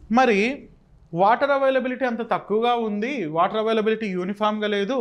మరి water availability అంత తక్కువగా ఉంది, వాటర్ అవైలబిలిటీ యూనిఫామ్గా లేదు,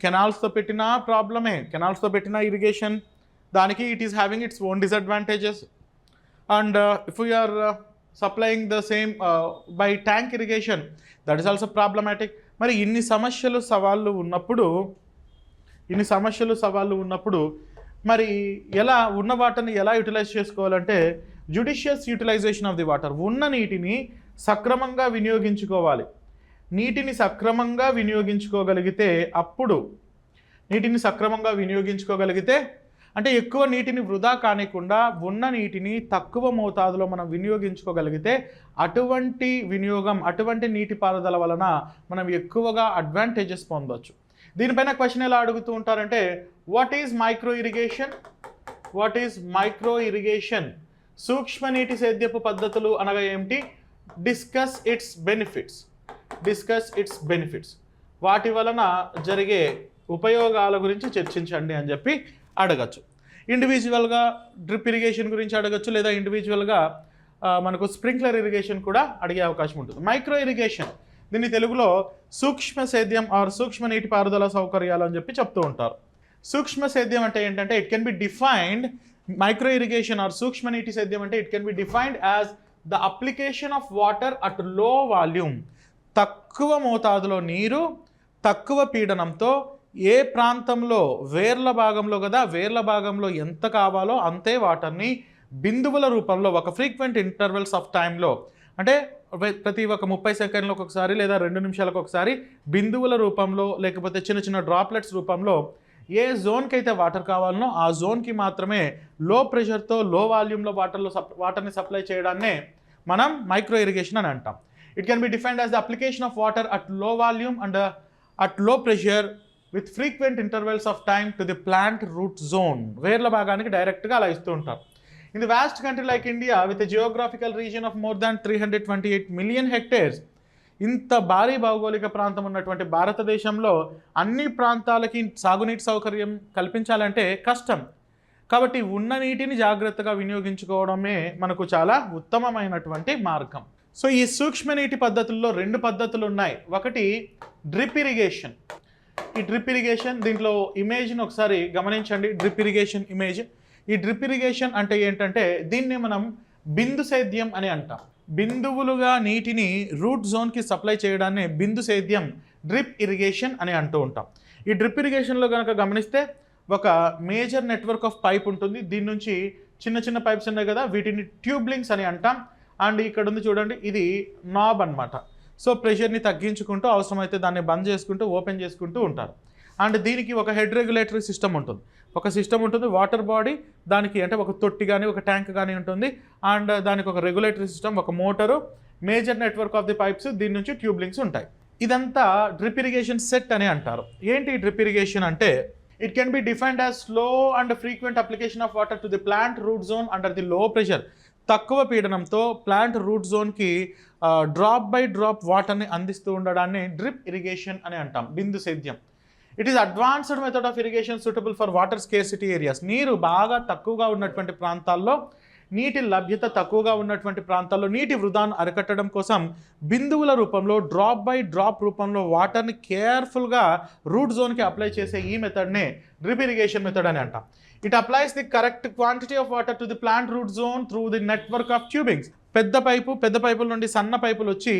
కెనాల్స్తో పెట్టిన ప్రాబ్లమే, కెనాల్స్తో పెట్టిన ఇరిగేషన్ దానికి it is having its own disadvantages. And if we are supplying the same by tank irrigation, that is also problematic. మరి ఇన్ని సవాళ్ళు ఉన్నప్పుడు మరి ఎలా ఉన్న వాటర్ని ఎలా యూటిలైజ్ చేసుకోవాలంటే judicious utilisation of the water. ఉన్న నీటిని సక్రమంగా వినియోగించుకోవాలి. నీటిని సక్రమంగా వినియోగించుకోగలిగితే అంటే ఎక్కువ నీటిని వృధా కానికుండా ఉన్న నీటిని తక్కువ మోతాదులో మనం వినియోగించుకోగలిగితే అటువంటి నీటిపారుదల వలన మనం ఎక్కువగా అడ్వాంటేజెస్ పొందవచ్చు. దీనిపైన క్వశ్చన్ ఎలా అడుగుతూ ఉంటారంటే వాట్ ఈజ్ మైక్రో ఇరిగేషన్, సూక్ష్మ నీటి సేద్యపు పద్ధతులు అనగా ఏమిటి? డిస్కస్ ఇట్స్ బెనిఫిట్స్, వాటి వలన జరిగే ఉపయోగాల గురించి చర్చించండి అని చెప్పి అడగచ్చు. ఇండివిజువల్గా డ్రిప్ ఇరిగేషన్ గురించి అడగచ్చు, లేదా ఇండివిజువల్గా మనకు స్ప్రింక్లర్ ఇరిగేషన్ కూడా అడిగే అవకాశం ఉంటుంది. మైక్రో ఇరిగేషన్, దీన్ని తెలుగులో సూక్ష్మ సేద్యం ఆర్ సూక్ష్మ నీటిపారుదల సౌకర్యాలు అని చెప్పి చెప్తూ ఉంటారు. సూక్ష్మ సేద్యం అంటే ఏంటంటే it can be defined, micro irrigation are సూక్ష్మ నీటి సేద్యం అంటే it can be defined as the application of water at low volume, తక్కువ మోతాదులో నీరు తక్కువ పీడనంతో ఏ ప్రాంతంలో వేర్ల భాగంలో ఎంత కావాలో అంతే వాటర్ని బిందువుల రూపంలో ఒక ఫ్రీక్వెంట్ ఇంటర్వెల్స్ ఆఫ్ టైంలో, అంటే ప్రతి ఒక 30 సెకండ్లకు ఒకసారి లేదా 2 నిమిషాలకు ఒకసారి బిందువుల రూపంలో లేకపోతే చిన్న చిన్న డ్రాప్లెట్స్ రూపంలో ఏ జోన్కి అయితే వాటర్ కావాలనో ఆ జోన్కి మాత్రమే లో ప్రెషర్తో లో వాల్యూమ్లో వాటర్ని సప్లై చేయడాన్నే మనం మైక్రో ఇరిగేషన్ అని అంటాం. It can be defined as the application of water at low volume and at low pressure with frequent intervals of time to the plant root zone, వేర్ల భాగానికి డైరెక్ట్గా అలా ఇస్తూ ఉంటారు. In the vast country like India with a geographical region of more than 328 million hectares, ఇంత భారీ భౌగోళిక ప్రాంతం ఉన్నటువంటి భారతదేశంలో అన్ని ప్రాంతాలకి సాగునీటి సౌకర్యం కల్పించాలంటే కష్టం. కాబట్టి ఉన్న నీటిని జాగ్రత్తగా వినియోగించుకోవడమే మనకు చాలా ఉత్తమమైనటువంటి మార్గం. సో ఈ సూక్ష్మ నీటి పద్ధతుల్లో 2 పద్ధతులు ఉన్నాయి. ఒకటి డ్రిప్ ఇరిగేషన్. ఈ డ్రిప్ ఇరిగేషన్, దీంట్లో ఇమేజ్ని ఒకసారి గమనించండి. Drip irrigation image. ఈ డ్రిప్ ఇరిగేషన్ అంటే ఏంటంటే దీన్ని మనం బిందు సేద్యం అని అంటాం. బిందువులుగా నీటిని రూట్ జోన్కి సప్లై చేయడాన్ని బిందు సేద్యం, డ్రిప్ ఇరిగేషన్ అని అంటూ ఉంటాం. ఈ డ్రిప్ ఇరిగేషన్లో కనుక గమనిస్తే ఒక మేజర్ నెట్వర్క్ ఆఫ్ పైప్ ఉంటుంది. దీని నుంచి చిన్న చిన్న పైప్స్ ఉన్నాయి కదా, వీటిని ట్యూబ్లింగ్స్ అని అంటాం. అండ్ ఇక్కడ ఉంది చూడండి, ఇది నాబ్ అన్నమాట. సో ప్రెషర్ని తగ్గించుకుంటూ అవసరమైతే దాన్ని బంద్ చేసుకుంటూ ఓపెన్ చేసుకుంటూ ఉంటారు. అండ్ దీనికి ఒక హెడ్ రెగ్యులేటరీ సిస్టమ్ ఉంటుంది. వాటర్ బాడీ, దానికి అంటే ఒక తొట్టి కానీ ఒక ట్యాంక్ కానీ ఉంటుంది. అండ్ దానికి ఒక రెగ్యులేటరీ సిస్టమ్, ఒక motor, major network of the pipes, దీని నుంచి ట్యూబ్లింగ్స్ ఉంటాయి. ఇదంతా డ్రిప్ ఇరిగేషన్ సెట్ అని అంటారు. ఏంటి డ్రిప్ ఇరిగేషన్ అంటే it can be defined as slow and frequent application of water to the plant root zone under the low pressure. తక్కువ పీడనంతో ప్లాంట్ రూట్ జోన్కి డ్రాప్ బై డ్రాప్ వాటర్ని అందిస్తూ ఉండడాన్ని డ్రిప్ ఇరిగేషన్ అని అంటాం, బిందు సేద్యం. It is advanced method of irrigation suitable for water scarcity areas. నీరు బాగా తక్కువగా ఉన్నటువంటి ప్రాంతాల్లో, నీటి లభ్యత తక్కువగా ఉన్నటువంటి ప్రాంతాల్లో నీటి వృధాను అరికట్టడం కోసం బిందువుల రూపంలో డ్రాప్ బై డ్రాప్ రూపంలో వాటర్ని కేర్ఫుల్గా రూట్ జోన్కి అప్లై చేసే ఈ మెథడ్నే డ్రిప్ ఇరిగేషన్ మెథడ్ అని అంటాం. It applies the correct quantity of water to the plant root zone through the network of tubings. పెద్ద పైపుల నుండి సన్న పైపులు వచ్చి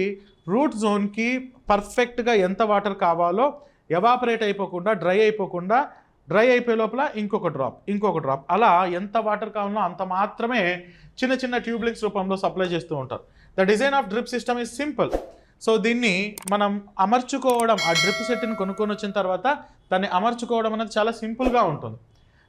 రూట్ జోన్కి పర్ఫెక్ట్గా ఎంత వాటర్ కావాలో ఎవాపరేట్ అయిపోకుండా డ్రై అయిపోయే లోపల ఇంకొక డ్రాప్ అలా ఎంత వాటర్ కావాలో అంత మాత్రమే చిన్న చిన్న ట్యూబ్లింగ్స్ రూపంలో సప్లై చేస్తూ ఉంటారు. The design of drip system is simple. So దీన్ని మనం అమర్చుకోవడం, ఆ డ్రిప్ సెట్ని కొనుక్కొని వచ్చిన తర్వాత దాన్ని అమర్చుకోవడం అనేది చాలా సింపుల్గా ఉంటుంది.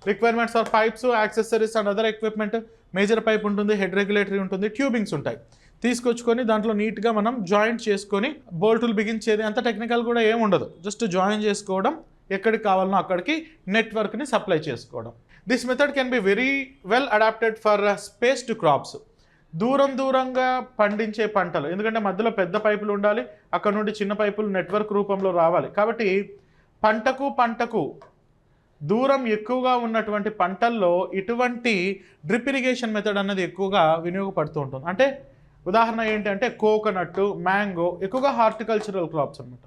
Requirements are pipes, accessories and other equipment. Major pipe ఉంటుంది, హెడ్ రెగ్యులేటరీ ఉంటుంది, ట్యూబింగ్స్ ఉంటాయి. తీసుకొచ్చుకొని దాంట్లో నీట్గా మనం జాయింట్ చేసుకొని బోల్టులు బిగించేది అంత టెక్నికల్ కూడా ఏమి ఉండదు. జస్ట్ జాయిన్ చేసుకోవడం, ఎక్కడికి కావాలనో అక్కడికి నెట్వర్క్ని సప్లై చేసుకోవడం. This method can be very well adapted for spaced crops. దూరంగా పండించే పంటలు, ఎందుకంటే మధ్యలో పెద్ద పైపులు ఉండాలి, అక్కడ నుండి చిన్న పైపులు నెట్వర్క్ రూపంలో రావాలి. కాబట్టి పంటకు దూరం ఎక్కువగా ఉన్నటువంటి పంటల్లో ఇటువంటి డ్రిప్ ఇరిగేషన్ మెథడ్ అనేది ఎక్కువగా వినియోగపడుతూ ఉంటుంది. అంటే ఉదాహరణ ఏంటంటే కోకోనట్, మ్యాంగో, ఎక్కువగా హార్టికల్చరల్ క్రాప్స్ అనమాట.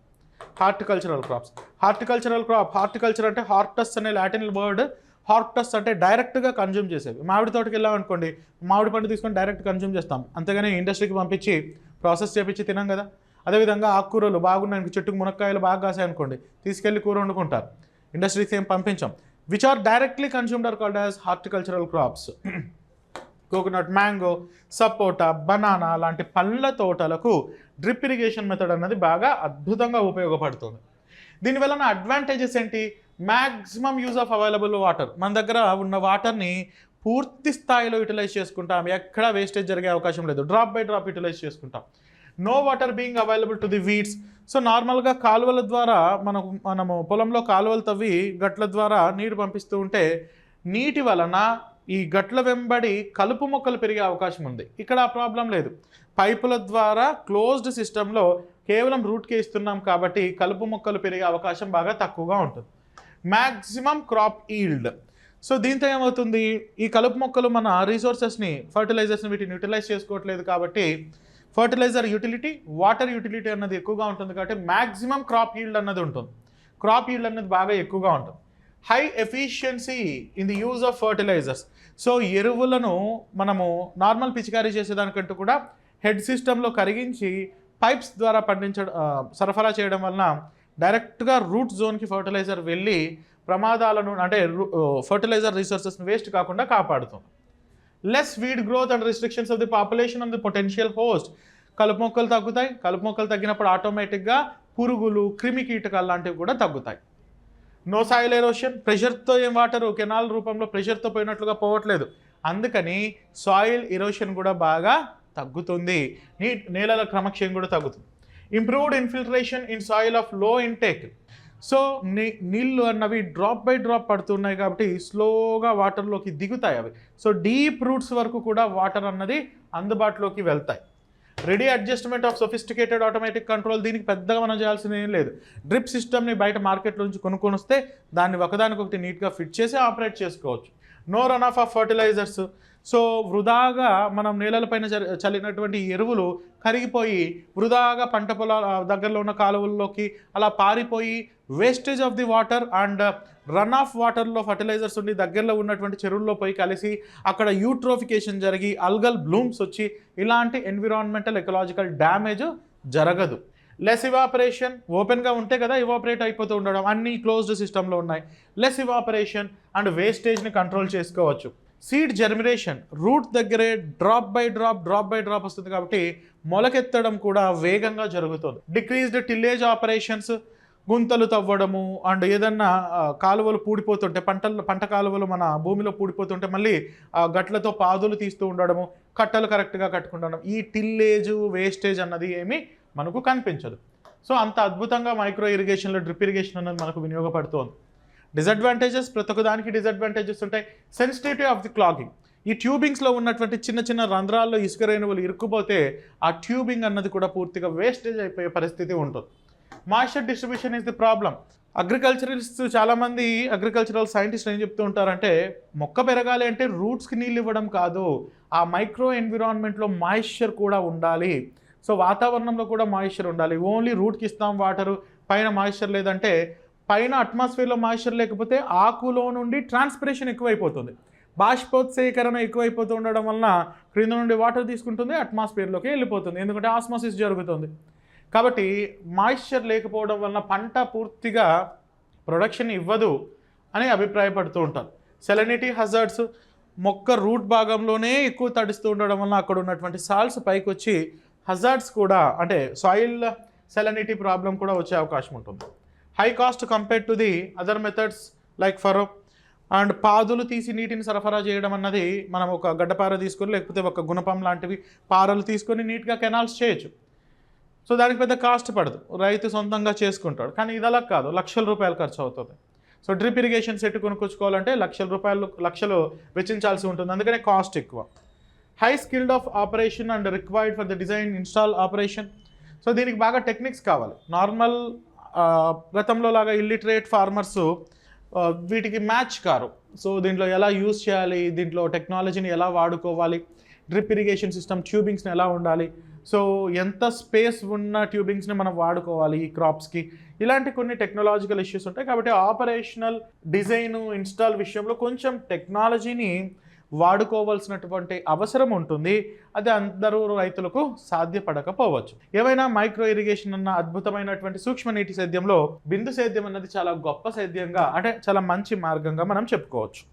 హార్టికల్చర్ అంటే హార్టస్ అనే లాటిన్ వర్డ్. హార్టస్ అంటే డైరెక్ట్గా కన్జ్యూమ్ చేసేవి. మామిడి తోటకి వెళ్ళామనుకోండి, మామిడి పండు తీసుకొని డైరెక్ట్ కన్జ్యూమ్ చేస్తాం, అంతేగాని ఇండస్ట్రీకి పంపించి ప్రాసెస్ చేపించి తినాం కదా. అదేవిధంగా ఆకుకూరలు బాగున్నాయి, చెట్టుకు మునక్కాయలు బాగా కాసాయి అనుకోండి, తీసుకెళ్ళి కూర వండుకుంటారు, ఇండస్ట్రీకి ఏం పంపించాం. Which are directly consumed are called as horticultural crops. Coconut, mango, sapota, banana లాంటి పళ్ళ తోటలకు డ్రిప్ ఇరిగేషన్ మెథడ్ అన్నది బాగా అద్భుతంగా ఉపయోగపడుతుంది. దీనివల్ల అడ్వాంటేజెస్ ఏంటి? Maximum use of available water. మన దగ్గర ఉన్న వాటర్ని పూర్తి స్థాయిలో యూటిలైజ్ చేసుకుంటాం, ఎక్కడా వేస్టేజ్ జరిగే అవకాశం లేదు, డ్రాప్ బై డ్రాప్ యూటిలైజ్ చేసుకుంటాం. No water being available to the weeds. So నార్మల్గా కాలువల ద్వారా మనము పొలంలో కాలువలు తవ్వి గట్ల ద్వారా నీరు పంపిస్తూ ఉంటే నీటి వలన ఈ గట్ల వెంబడి కలుపు మొక్కలు పెరిగే అవకాశం ఉంది. ఇక్కడ ఆ ప్రాబ్లం లేదు. పైపుల ద్వారా క్లోజ్డ్ సిస్టంలో కేవలం రూట్కే ఇస్తున్నాం కాబట్టి కలుపు మొక్కలు పెరిగే అవకాశం బాగా తక్కువగా ఉంటుంది. Maximum crop yield. సో దీంతో ఏమవుతుంది, ఈ కలుపు మొక్కలు మన రీసోర్సెస్ని, ఫర్టిలైజర్స్ని వీటిని యూటిలైజ్ చేసుకోవట్లేదు కాబట్టి ఫర్టిలైజర్ యూటిలిటీ, వాటర్ యూటిలిటీ అన్నది ఎక్కువగా ఉంటుంది కాబట్టి మ్యాక్సిమం క్రాప్ ఈల్డ్ అన్నది ఉంటుంది. క్రాప్ ఈల్డ్ అన్నది బాగా ఎక్కువగా ఉంటుంది. High efficiency in the use of fertilisers. So ఎరువులను మనము నార్మల్ పిచికారీ చేసేదానికంటూ కూడా హెడ్ సిస్టంలో కరిగించి పైప్స్ ద్వారా సరఫరా చేయడం వలన డైరెక్ట్గా రూట్ జోన్కి ఫర్టిలైజర్ వెళ్ళి ప్రమాదాలను, అంటే ఫర్టిలైజర్ రిసోర్సెస్ని వేస్ట్ కాకుండా కాపాడుతుంది. Less weed growth and restrictions of the population of the potential host. కలుపు మొక్కలు తగ్గుతాయి. కలుపు మొక్కలు తగ్గినప్పుడు ఆటోమేటిక్గా పురుగులు, క్రిమి కీటకాలు లాంటివి కూడా తగ్గుతాయి. No soil erosion. ప్రెషర్తో ఏం వాటరు కెనాల్ రూపంలో ప్రెషర్తో పోయినట్లుగా పోవట్లేదు, అందుకని సాయిల్ ఎరోషన్ కూడా బాగా తగ్గుతుంది. నేలల క్రమక్షయం కూడా తగ్గుతుంది. Improved infiltration in soil of లో ఇంటేక్. సో నీళ్ళు అన్నవి డ్రాప్ బై డ్రాప్ పడుతున్నాయి కాబట్టి స్లోగా వాటర్లోకి దిగుతాయి అవి. సో డీప్ రూట్స్ వరకు కూడా వాటర్ అన్నది అందుబాటులోకి వెళ్తాయి. Ready adjustment of sophisticated automatic control. దీనికి పెద్దగా మనం చేయాల్సింది ఏం లేదు. డ్రిప్ సిస్టమ్ని బయట మార్కెట్లో నుంచి కొనుక్కొని వస్తే దాన్ని ఒకదానికొకటి నీట్గా ఫిట్ చేసి ఆపరేట్ చేసుకోవచ్చు. No run off fertilisers. So వృధాగా మనం నేలలపైన చల్లినటువంటి ఎరువులు కరిగిపోయి వృధాగా పంట పొలాల దగ్గరలో ఉన్న కాలువల్లోకి అలా పారిపోయి wastage of the water and run of వాటర్లో ఫర్టిలైజర్స్ ఉండి దగ్గరలో ఉన్నటువంటి చెరువుల్లో పోయి కలిసి అక్కడ యూట్రోఫికేషన్ జరిగి అల్గల్ బ్లూమ్స్ వచ్చి ఇలాంటి ఎన్విరాన్మెంటల్ ఎకలాజికల్ డ్యామేజ్ జరగదు. Less evaporation. ఓపెన్గా ఉంటే కదా ఇవాపరేట్ అయిపోతూ ఉండడం, అన్నీ క్లోజ్డ్ సిస్టంలో ఉన్నాయి. లెస్ ఇవాపరేషన్ అండ్ వేస్టేజ్ని కంట్రోల్ చేసుకోవచ్చు. Seed germination. రూట్ దగ్గరే డ్రాప్ బై డ్రాప్ వస్తుంది కాబట్టి మొలకెత్తడం కూడా వేగంగా జరుగుతుంది. Decreased tillage operations. గుంతలు తవ్వడము అండ్ ఏదన్నా కాలువలు పూడిపోతుంటే పంట కాలువలు మన భూమిలో పూడిపోతుంటే మళ్ళీ గట్లతో పాదులు తీస్తూ ఉండడము, కట్టలు కరెక్ట్గా కట్టుకుండడం, ఈ టిల్లేజు వేస్టేజ్ అన్నది ఏమీ మనకు కనిపించదు. సో అంత అద్భుతంగా మైక్రో ఇరిగేషన్లో డ్రిప్ ఇరిగేషన్ అన్నది మనకు వినియోగపడుతోంది. డిసడ్వాంటేజెస్. ప్రతి ఒక్క దానికి డిసడ్వాంటేజెస్ ఉంటాయి. Sensitivity of the clogging. ఈ ట్యూబింగ్స్లో ఉన్నటువంటి చిన్న చిన్న రంధ్రాల్లో ఇసుక రేణువులు ఇరుక్కుపోతే ఆ ట్యూబింగ్ అన్నది కూడా పూర్తిగా వేస్టేజ్ అయిపోయే పరిస్థితి ఉంటుంది. Moisture distribution is the problem. అగ్రికల్చరలిస్ట్ చాలామంది అగ్రికల్చరల్ సైంటిస్టులు ఏం చెప్తూ ఉంటారంటే మొక్క పెరగాలి అంటే రూట్స్కి నీళ్ళు ఇవ్వడం కాదు, ఆ మైక్రో ఎన్విరాన్మెంట్లో మాయిశ్చర్ కూడా ఉండాలి. సో వాతావరణంలో కూడా మాయిశ్చర్ ఉండాలి. ఓన్లీ రూట్కి ఇస్తాం వాటరు, పైన మాయిశ్చర్ లేదంటే పైన అట్మాస్ఫియర్లో మాయిశ్చర్ లేకపోతే ఆకులో నుండి ట్రాన్స్పిరేషన్ ఎక్కువైపోతుంది, బాష్పోత్సేకరణ ఎక్కువైపోతూ ఉండడం వలన క్రింద నుండి వాటర్ తీసుకుంటుంది, అట్మాస్ఫియర్లోకి వెళ్ళిపోతుంది, ఎందుకంటే ఆస్మోసిస్ జరుగుతుంది. కాబట్టి మాయిశ్చర్ లేకపోవడం వలన పంట పూర్తిగా ప్రొడక్షన్ ఇవ్వదు అని అభిప్రాయపడుతూ ఉంటారు. Salinity hazards. మొక్క రూట్ భాగంలోనే ఎక్కువ తడిస్తూ ఉండడం వలన అక్కడ ఉన్నటువంటి సాల్ట్స్ పైకి వచ్చి హజార్డ్స్ కూడా, అంటే సాయిల్ సెలనిటీ ప్రాబ్లం కూడా వచ్చే అవకాశం ఉంటుంది. High cost compare to the other methods like Pharaoh and పాదులు తీసి నీటిని సరఫరా చేయడం అన్నది మనం ఒక గడ్డపార తీసుకొని లేకపోతే ఒక గుణపం లాంటివి పారలు తీసుకొని నీట్గా కెనాల్స్ చేయొచ్చు. సో దానికి పెద్ద కాస్ట్ పడదు, రైతు సొంతంగా చేసుకుంటాడు. కానీ ఇది అలా కాదు, లక్షల రూపాయలు ఖర్చు అవుతుంది. సో డ్రిప్ ఇరిగేషన్ సెట్ కొనుక్కొచ్చుకోవాలంటే లక్షలు వెచ్చించాల్సి ఉంటుంది, అందుకనే కాస్ట్ ఎక్కువ. High skilled of operation and required for the design install operation. So దీనికి బాగా టెక్నిక్స్ కావాలి. నార్మల్ గతంలో లాగా ఇల్లిటరేట్ ఫార్మర్స్ వీటికి మ్యాచ్ కారు. సో దీంట్లో ఎలా యూజ్ చేయాలి, దీంట్లో టెక్నాలజీని ఎలా వాడుకోవాలి, డ్రిప్ ఇరిగేషన్ సిస్టమ్ ట్యూబింగ్స్ని ఎలా ఉండాలి, సో ఎంత స్పేస్ ఉన్న ట్యూబింగ్స్ని మనం వాడుకోవాలి ఈ క్రాప్స్కి, ఇలాంటి కొన్ని టెక్నాలజికల్ ఇష్యూస్ ఉంటాయి. కాబట్టి ఆపరేషనల్ డిజైన్ ఇన్స్టాల్ విషయంలో కొంచెం టెక్నాలజీని వాడుకోవాల్సినటువంటి అవసరం ఉంటుంది. అది అందరూ రైతులకు సాధ్యపడకపోవచ్చు. ఏమైనా మైక్రో ఇరిగేషన్ అన్న అద్భుతమైనటువంటి సూక్ష్మ నీటి సేద్యంలో బిందు సేద్యం అన్నది చాలా గొప్ప సేద్యంగా, అంటే చాలా మంచి మార్గంగా మనం చెప్పుకోవచ్చు.